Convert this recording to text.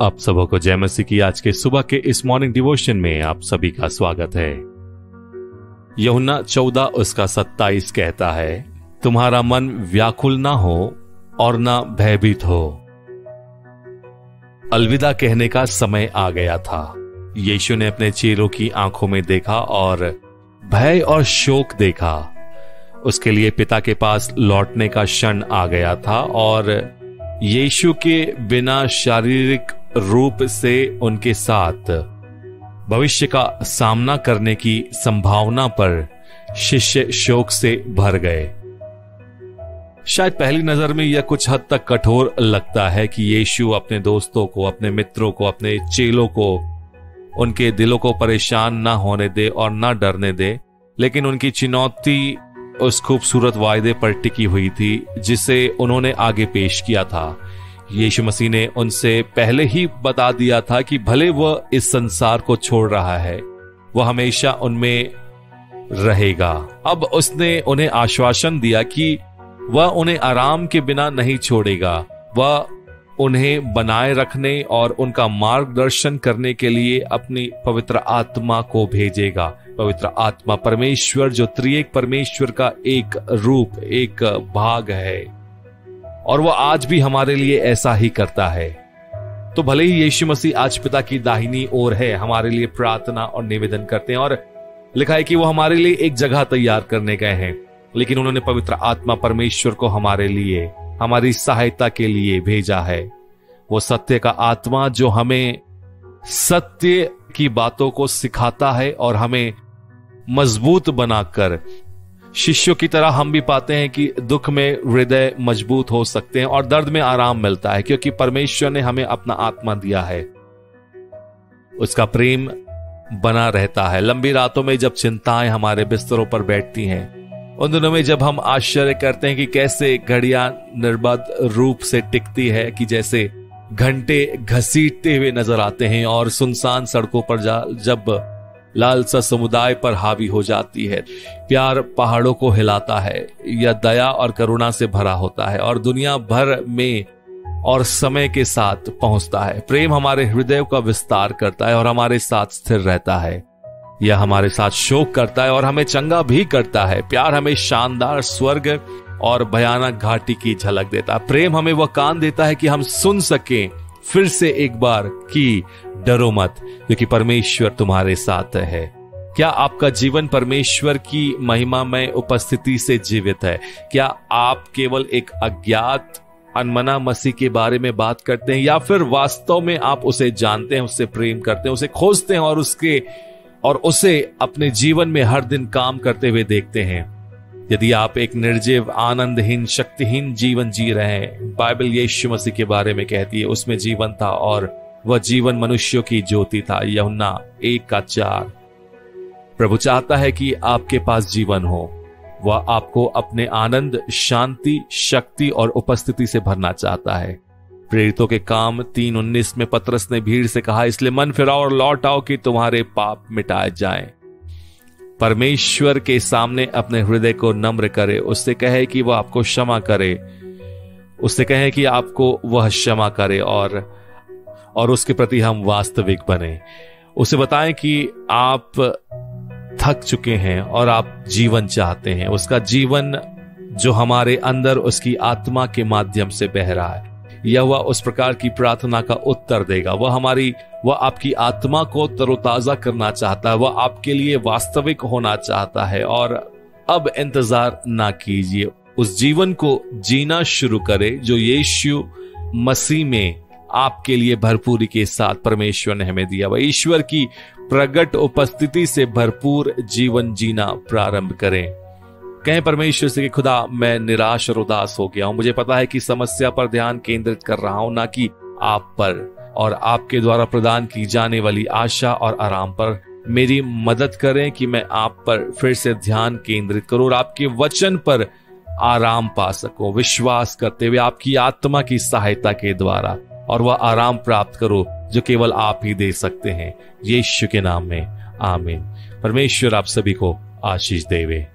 आप सबों को जय मसीह की आज के सुबह के इस मॉर्निंग डिवोशन में आप सभी का स्वागत है। यूहन्ना 14:27 कहता है, तुम्हारा मन व्याकुल ना हो और ना भयभीत हो। अलविदा कहने का समय आ गया था। यीशु ने अपने चेलों की आंखों में देखा और भय और शोक देखा। उसके लिए पिता के पास लौटने का क्षण आ गया था और यीशु के बिना शारीरिक रूप से उनके साथ भविष्य का सामना करने की संभावना पर शिष्य शोक से भर गए। शायद पहली नजर में यह कुछ हद तक कठोर लगता है कि यीशु अपने दोस्तों को, अपने मित्रों को, अपने चेलों को, उनके दिलों को परेशान ना होने दे और ना डरने दे। लेकिन उनकी चुनौती उस खूबसूरत वायदे पर टिकी हुई थी जिसे उन्होंने आगे पेश किया था। यीशु मसीह ने उनसे पहले ही बता दिया था कि भले वह इस संसार को छोड़ रहा है, वह हमेशा उनमें रहेगा। अब उसने उन्हें आश्वासन दिया कि वह उन्हें आराम के बिना नहीं छोड़ेगा। वह उन्हें बनाए रखने और उनका मार्गदर्शन करने के लिए अपनी पवित्र आत्मा को भेजेगा। पवित्र आत्मा परमेश्वर, जो त्रिएक परमेश्वर का एक रूप, एक भाग है, और वह आज भी हमारे लिए ऐसा ही करता है। तो भले ही यीशु मसीह आज पिता की दाहिनी ओर है, हमारे लिए प्रार्थना और निवेदन करते हैं और लिखा है कि वो हमारे लिए एक जगह तैयार करने गए हैं, लेकिन उन्होंने पवित्र आत्मा परमेश्वर को हमारे लिए, हमारी सहायता के लिए भेजा है। वो सत्य का आत्मा जो हमें सत्य की बातों को सिखाता है और हमें मजबूत बनाकर, शिष्यों की तरह हम भी पाते हैं कि दुख में हृदय मजबूत हो सकते हैं और दर्द में आराम मिलता है, क्योंकि परमेश्वर ने हमें अपना आत्मा दिया है। उसका प्रेम बना रहता है। लंबी रातों में जब चिंताएं हमारे बिस्तरों पर बैठती हैं, उन दिनों में जब हम आश्चर्य करते हैं कि कैसे घड़ियां निर्बाध रूप से टिकती है, कि जैसे घंटे घसीटते हुए नजर आते हैं, और सुनसान सड़कों पर जब लालसा समुदाय पर हावी हो जाती है, प्यार पहाड़ों को हिलाता है, यह दया और करुणा से भरा होता है और दुनिया भर में और समय के साथ पहुंचता है। प्रेम हमारे हृदय का विस्तार करता है और हमारे साथ स्थिर रहता है। यह हमारे साथ शोक करता है और हमें चंगा भी करता है। प्यार हमें शानदार स्वर्ग और भयानक घाटी की झलक देता है। प्रेम हमें वह कान देता है कि हम सुन सकें फिर से एक बार कि डरो मत, क्योंकि परमेश्वर तुम्हारे साथ है। क्या आपका जीवन परमेश्वर की महिमामय उपस्थिति से जीवित है? क्या आप केवल एक अज्ञात अनमना मसीह के बारे में बात करते हैं, या फिर वास्तव में आप उसे जानते हैं, उससे प्रेम करते हैं, उसे खोजते हैं और उसे अपने जीवन में हर दिन काम करते हुए देखते हैं? यदि आप एक निर्जीव, आनंदहीन, शक्तिहीन जीवन जी रहे हैं, बाइबल यीशु मसीह के बारे में कहती है उसमें जीवन था और वह जीवन मनुष्यों की ज्योति था। यूहन्ना 1:4। प्रभु चाहता है कि आपके पास जीवन हो। वह आपको अपने आनंद, शांति, शक्ति और उपस्थिति से भरना चाहता है। प्रेरितों के काम 3:19 में पतरस ने भीड़ से कहा, इसलिए मन फिराओ और लौट आओ कि तुम्हारे पाप मिटाए जाएं। परमेश्वर के सामने अपने हृदय को नम्र करे, उससे कहे कि वह आपको क्षमा करे, उससे कहे कि आपको वह क्षमा करे और उसके प्रति हम वास्तविक बने। उसे बताएं कि आप थक चुके हैं और आप जीवन चाहते हैं, उसका जीवन जो हमारे अंदर उसकी आत्मा के माध्यम से बह रहा है। यह वह उस प्रकार की प्रार्थना का उत्तर देगा। वह आपकी आत्मा को तरोताजा करना चाहता है, वह आपके लिए वास्तविक होना चाहता है। और अब इंतजार ना कीजिए, उस जीवन को जीना शुरू करें जो यीशु मसीह में आपके लिए भरपूरी के साथ परमेश्वर ने हमें दिया। वह ईश्वर की प्रगट उपस्थिति से भरपूर जीवन जीना प्रारंभ करें। कहें परमेश्वर से कि खुदा, मैं निराश और उदास हो गया हूं। मुझे पता है कि समस्या पर ध्यान केंद्रित कर रहा हूं, ना कि आप पर और आपके द्वारा प्रदान की जाने वाली आशा और आराम पर। मेरी मदद करें कि मैं आप पर फिर से ध्यान केंद्रित करूं और आपके वचन पर आराम पा सकूं, विश्वास करते हुए आपकी आत्मा की सहायता के द्वारा, और वह आराम प्राप्त करो जो केवल आप ही दे सकते हैं। यीशु के नाम में आमीन। परमेश्वर आप सभी को आशीष देवे।